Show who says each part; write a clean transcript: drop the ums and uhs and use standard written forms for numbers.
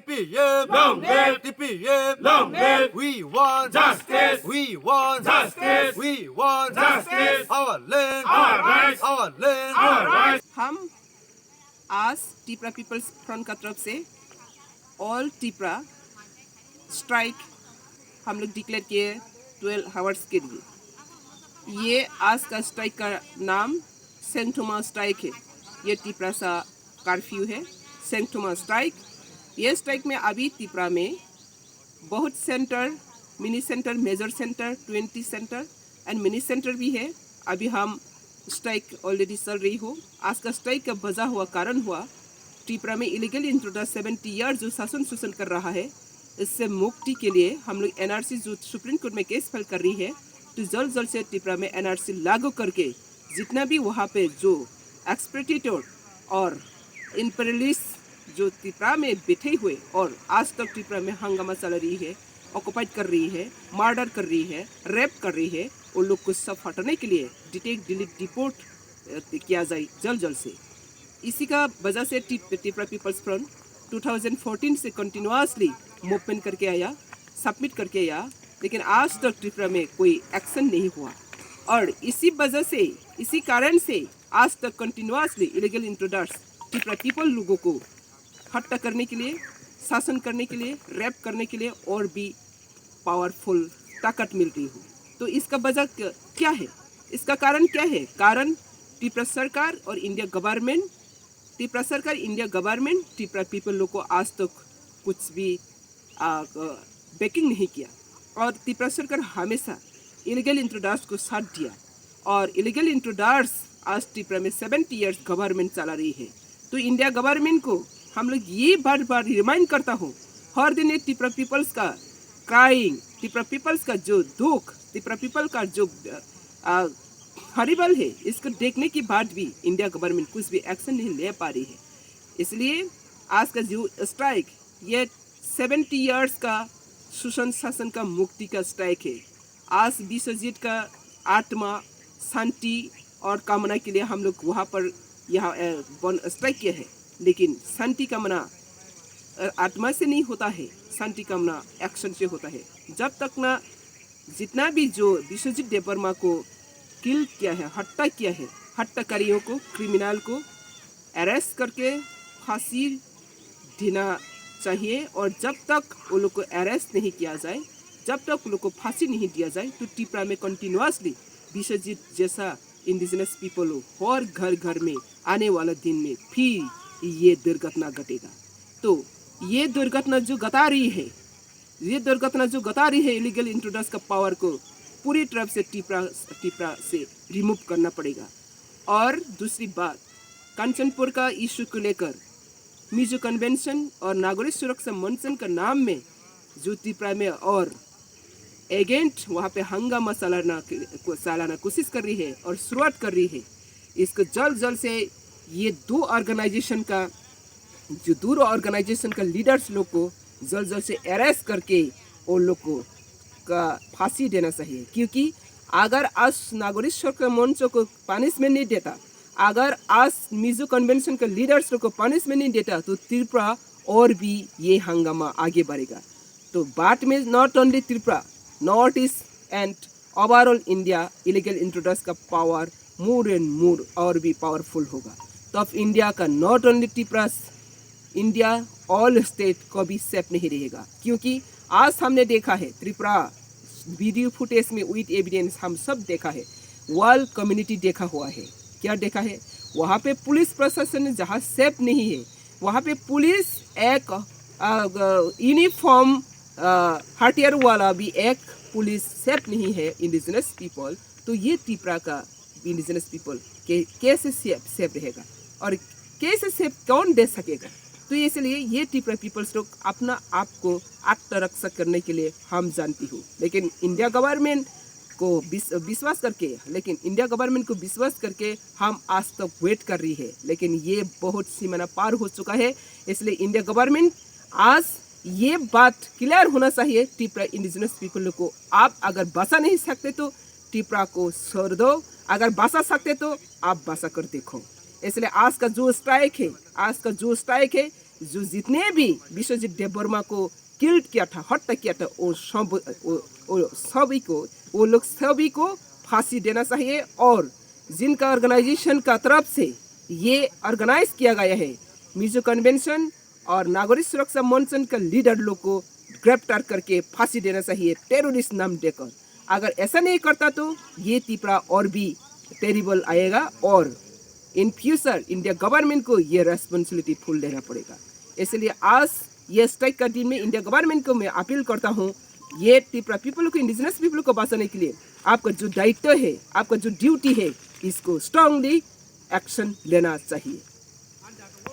Speaker 1: TPM,
Speaker 2: Long live
Speaker 1: TPM,
Speaker 2: long live
Speaker 1: we want
Speaker 2: justice,
Speaker 1: we want
Speaker 2: justice,
Speaker 1: we want
Speaker 2: justice,
Speaker 1: our land,
Speaker 2: our rights,
Speaker 1: our land,
Speaker 2: our rights.
Speaker 3: हम आज Tipra peoples front का तरफ से all Tipra strike हम लोग declare किए 12 hours के लिए। ये आज का स्ट्राइक का नाम सेंटोमा स्ट्राइक है। ये टिपरा सा कर्फ्यू है, सेंटोमा स्ट्राइक। ये स्ट्राइक में अभी टिपरा में बहुत centre, mini centre, major centre, 20 centre and mini centre भी है। अभी हम स्ट्राइक ऑलरेडी चल रही हो। आज का स्ट्राइक का वजह हुआ कारण हुआ टिपरा में इलीगल इंट्रूडर 70 ईयर जो शासन शोषण कर रहा है, इससे मुक्ति के लिए हम लोग एनआरसी जो सुप्रीम कोर्ट में केस फाइल कर रही है, तो जल्द से टिपरा में एनआरसी लागू करके जितना भी वहाँ पे जो एक्सप्लोइटेटर और इंपीरियलिस्ट जो टिपरा में बैठे हुए और आज तक टिपरा में हंगामा चल रही है, ऑक्युपाइड कर रही है, मर्डर कर रही है, रेप कर रही है, उन लोग को सब हटाने के लिए डिटेक्ट डिलीट डिपोर्ट किया जाए जल्द से। इसी का वजह से टिपरा पीपल्स फ्रंट 2014 से कंटिन्यूसली मूवमेंट करके आया, सबमिट करके आया, लेकिन आज तक टिपरा में कोई एक्शन नहीं हुआ। और इसी वजह से, इसी कारण से आज तक continuously illegal intruders Tipra people लोगों को हत्या करने के लिए, शासन करने के लिए, रेप करने के लिए और भी पावरफुल ताकत मिल रही हो। तो इसका वजह क्या है? इसका कारण क्या है? कारण टिपरा सरकार और इंडिया गवर्नमेंट, टिपरा सरकार, इंडिया गवर्नमेंट टिपरा पीपल लोग को आज तक कुछ भी बैकिंग नहीं किया। और टिपरा सरकार हमेशा इलीगल इंट्रूडर्स को साथ दिया और इलीगल इंट्रूडर्स आज टिपरा में 70 ईयर्स गवर्नमेंट चला रही है। तो इंडिया गवर्नमेंट को हम लोग ये बार बार रिमाइंड करता हूँ, हर दिन ये टिपरा पीपल्स का क्राइंग, टिपरा पीपल्स का जो दुख, टिपरा पीपल का जो हरिबल है, इसको देखने के बाद भी इंडिया गवर्नमेंट कुछ भी एक्शन नहीं ले पा रही है। इसलिए आज का जो स्ट्राइक ये 70 ईयर्स का शोषण शासन का मुक्ति का स्ट्राइक है। आज विश्वजीत का आत्मा शांति और कामना के लिए हम लोग वहाँ पर यहाँ स्ट्राइक किया है, लेकिन शांति कामना आत्मा से नहीं होता है, शांति कामना एक्शन से होता है। जब तक ना जितना भी जो विश्वजीत देववर्मा को किल किया है, हत्या किया है, हत्याकारियों को, क्रिमिनल को अरेस्ट करके फांसी देना चाहिए। और जब तक उन लोग को अरेस्ट नहीं किया जाए, जब तक उन लोग को फांसी नहीं दिया जाए, तो टिपरा में कंटिन्यूसली विश्वजीत जैसा इंडिजिनस पीपल हो और घर घर में आने वाला दिन में फिर ये दुर्घटना घटेगा। तो ये दुर्घटना जो घटा रही है, ये दुर्घटना जो घटा रही है इलीगल इंट्रूडर्स का पावर को पूरी तरफ से टिपरा से रिमूव करना पड़ेगा। और दूसरी बात, कंचनपुर का इशू को लेकर मिजो कन्वेंशन और नागरिक सुरक्षा मंचन का नाम में जो टिपरा में और एजेंट वहाँ पे हंगामा चलाना कोशिश कर रही है और शुरुआत कर रही है, इसको जल्द से ये दो ऑर्गेनाइजेशन का लीडर्स लोग को जल्द से अरेस्ट करके उन लोग को का फांसी देना चाहिए। क्योंकि अगर आज नागरिक सुरक्षा मंच को पनिशमेंट नहीं देता, अगर आज मिजो कन्वेंशन के लीडर्स लोग को पनिशमेंट नहीं देता, तो त्रिपुरा और भी ये हंगामा आगे बढ़ेगा। तो बात में not only Tripura, north east and overall India illegal intruders का पावर मोर एंड मोर और भी पावरफुल होगा। तब इंडिया का not only Tripura, India all state को भी सेफ नहीं रहेगा। क्योंकि आज हमने देखा है त्रिपुरा वीडियो फुटेज में विद एविडेंस हम सब देखा है, वर्ल्ड कम्युनिटी देखा हुआ है। क्या देखा है? वहाँ पे पुलिस प्रशासन जहाँ सेफ नहीं है, वहाँ पे पुलिस एक यूनिफॉर्म हथियार वाला भी एक पुलिस सेफ नहीं है इंडिजिनस पीपल। तो ये त्रिपुरा का इंडिजिनस पीपल कैसे सेफ रहेगा और कैसे सेफ कौन दे सकेगा? तो इसलिए ये टिपरा पीपल्स लोग अपना आप को आत्मरक्षा करने के लिए हम जानती हूँ, लेकिन इंडिया गवर्नमेंट को विश्वास करके हम आज तक वेट कर रही है, लेकिन ये बहुत सीमा पार हो चुका है। इसलिए इंडिया गवर्नमेंट आज ये बात क्लियर होना चाहिए टिपरा इंडिजिनस पीपल को, आप अगर बचा नहीं सकते तो टिपरा को छोड़ दो, अगर बचा सकते तो आप बचा कर देखो। इसलिए आज का जो स्ट्राइक है, जो जितने भी विश्वजीत देववर्मा को किल्ड किया था, हत्या किया था, वो सभी को, वो लोग सभी को फांसी देना चाहिए। और जिनका ऑर्गेनाइजेशन का तरफ से ये ऑर्गेनाइज किया गया है, मिजो कन्वेंशन और नागरिक सुरक्षा मंच का लीडर लोग को गिरफ्तार करके फांसी देना चाहिए, टेररिस्ट नाम देकर। अगर ऐसा नहीं करता तो ये तिपरा और भी टेरिबल आएगा और इन फ्यूचर इंडिया गवर्नमेंट को ये रेस्पॉन्सिबिलिटी फुल लेना पड़ेगा। इसलिए आज ये स्ट्राइक का दिन में इंडिया गवर्नमेंट को मैं अपील करता हूँ, ये तिपरा पीपल को, इंडिजिनस पीपल को बचाने के लिए आपका जो दायित्व है, आपका जो ड्यूटी है, इसको स्ट्रांगली एक्शन लेना चाहिए।